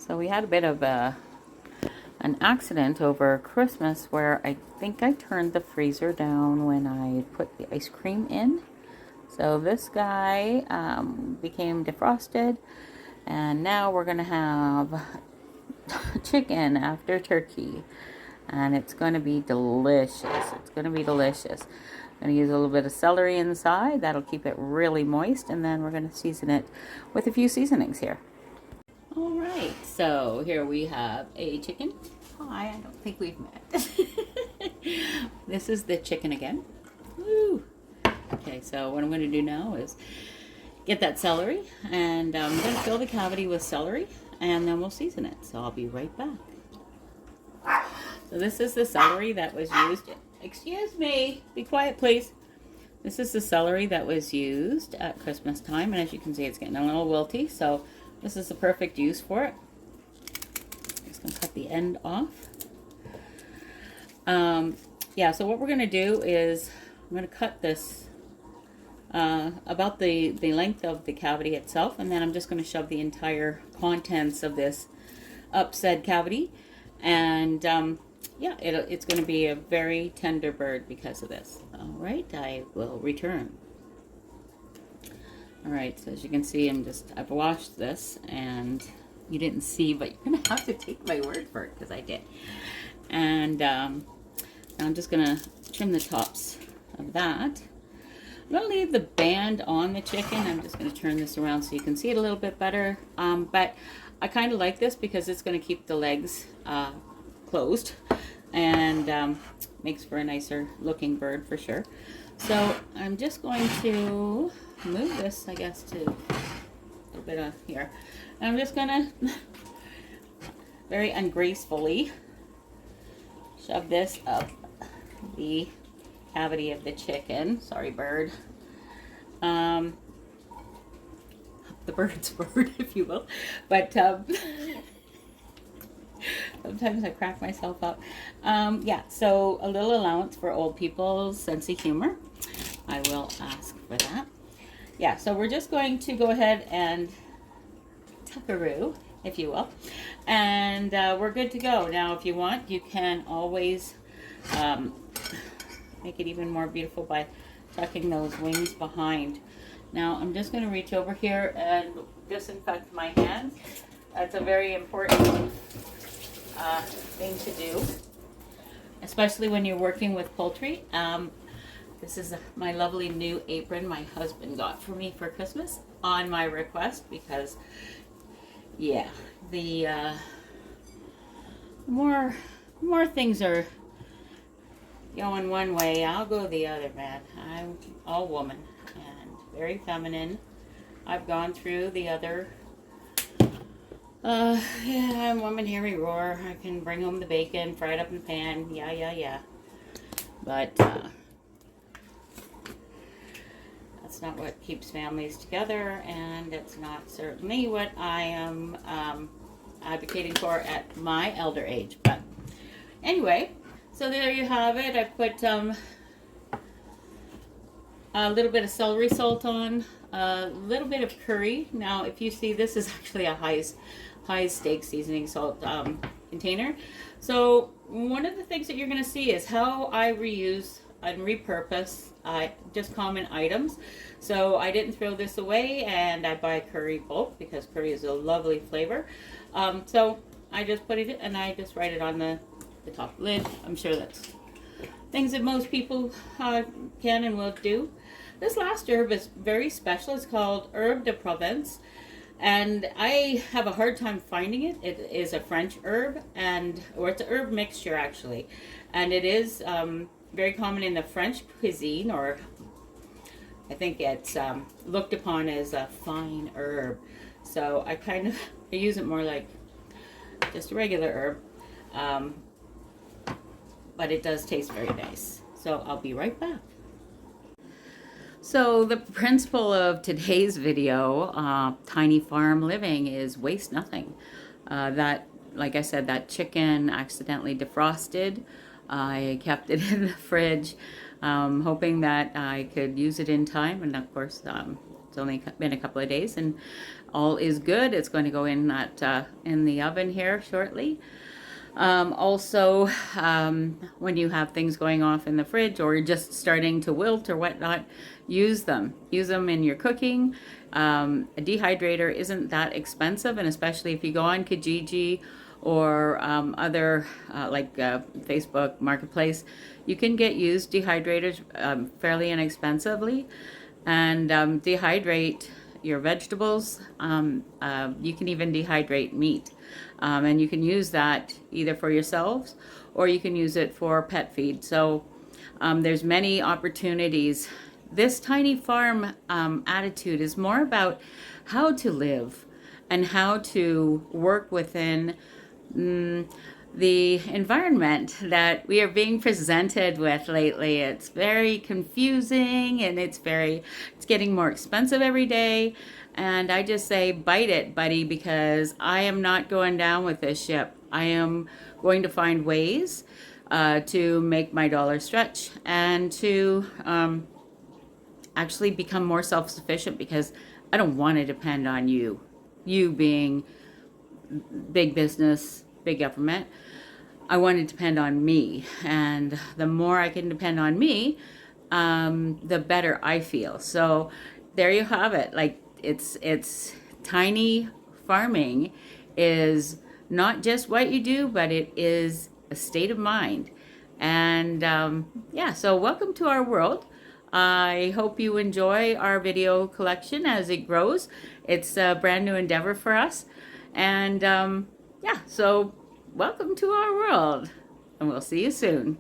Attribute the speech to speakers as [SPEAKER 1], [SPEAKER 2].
[SPEAKER 1] So we had a bit of an accident over Christmas where I think I turned the freezer down when I put the ice cream in. So this guy became defrosted, and now we're gonna have chicken after turkey, and it's gonna be delicious. It's gonna be delicious. I'm gonna use a little bit of celery inside. That'll keep it really moist, and then we're gonna season it with a few seasonings here. All right, so here we have a chicken pie. I don't think we've met. This is the chicken again. Woo! Okay, so what I'm going to do now is get that celery, and I'm going to fill the cavity with celery, and then we'll season it. So I'll be right back. So this is the celery that was used. Excuse me, be quiet, please. This is the celery that was used at Christmas time, and as you can see, it's getting a little wilty. So this is the perfect use for it. I'm just going to cut the end off. Yeah, so what we're going to do is I'm going to cut this about the length of the cavity itself, and then I'm just going to shove the entire contents of this up said cavity. And yeah, it's going to be a very tender bird because of this. All right, I will return. All right, so as you can see, I've washed this, and you didn't see, but you're gonna have to take my word for it because I did. And I'm just gonna trim the tops of that. I'm gonna leave the band on the chicken. I'm just gonna turn this around so you can see it a little bit better. But I kind of like this because it's gonna keep the legs closed, and makes for a nicer looking bird for sure. So I'm just going to move this, I guess, to a little bit of here. And I'm just gonna very ungracefully shove this up the cavity of the chicken. Sorry, bird. The bird's bird, if you will. But sometimes I crack myself up. Yeah, so a little allowance for old people's sense of humor. I will ask for that. Yeah, so we're just going to go ahead and tuckaroo, if you will, and we're good to go. Now, if you want, you can always make it even more beautiful by tucking those wings behind. Now, I'm just going to reach over here and disinfect my hands. That's a very important thing to do, especially when you're working with poultry. This is my lovely new apron my husband got for me for Christmas on my request, because yeah, the more things are going one way, I'll go the other, man. I'm all woman and very feminine. I've gone through the other yeah, I'm woman, hear me roar. I can bring home the bacon, fry it up in the pan, yeah. But that's not what keeps families together, and it's not certainly what I am advocating for at my elder age. But anyway, so there you have it. I put a little bit of celery salt on, a little bit of curry. Now, if you see, this is actually a high steak seasoning salt container. So one of the things that you're going to see is how I reuse and repurpose just common items. So I didn't throw this away, and I buy curry bulk because curry is a lovely flavor. So I just put it, and I just write it on the top lid. I'm sure that's things that most people can and will do. This last herb is very special. It's called Herbe de Provence, and I have a hard time finding it. It is a French herb, or it's a herb mixture actually, and it is very common in the French cuisine, or I think it's looked upon as a fine herb. So I use it more like just a regular herb, but it does taste very nice. So I'll be right back. So the principle of today's video, Tiny Farm Living, is waste nothing. That, like I said, that chicken accidentally defrosted. I kept it in the fridge, hoping that I could use it in time, and of course It's only been a couple of days, and all is good. It's going to go in that in the oven here shortly. Also, when you have things going off in the fridge or just starting to wilt or whatnot, use them. Use them in your cooking. A dehydrator isn't that expensive, and especially if you go on Kijiji or other Facebook Marketplace, you can get used dehydrators fairly inexpensively, and dehydrate your vegetables. You can even dehydrate meat, and you can use that either for yourselves or you can use it for pet feed. So there's many opportunities. This tiny farm attitude is more about how to live and how to work within the environment that we are being presented with lately. It's very confusing, and it's getting more expensive every day. And I just say, bite it, buddy, because I am not going down with this ship. I am going to find ways to make my dollar stretch and to actually become more self-sufficient, because I don't want to depend on you. You being big business, big government. I want to depend on me, and the more I can depend on me, the better I feel. So there you have it. Like, it's tiny farming is not just what you do, but it is a state of mind. And yeah, so welcome to our world. I hope you enjoy our video collection as it grows. It's a brand new endeavor for us. And yeah, so welcome to our world, and we'll see you soon.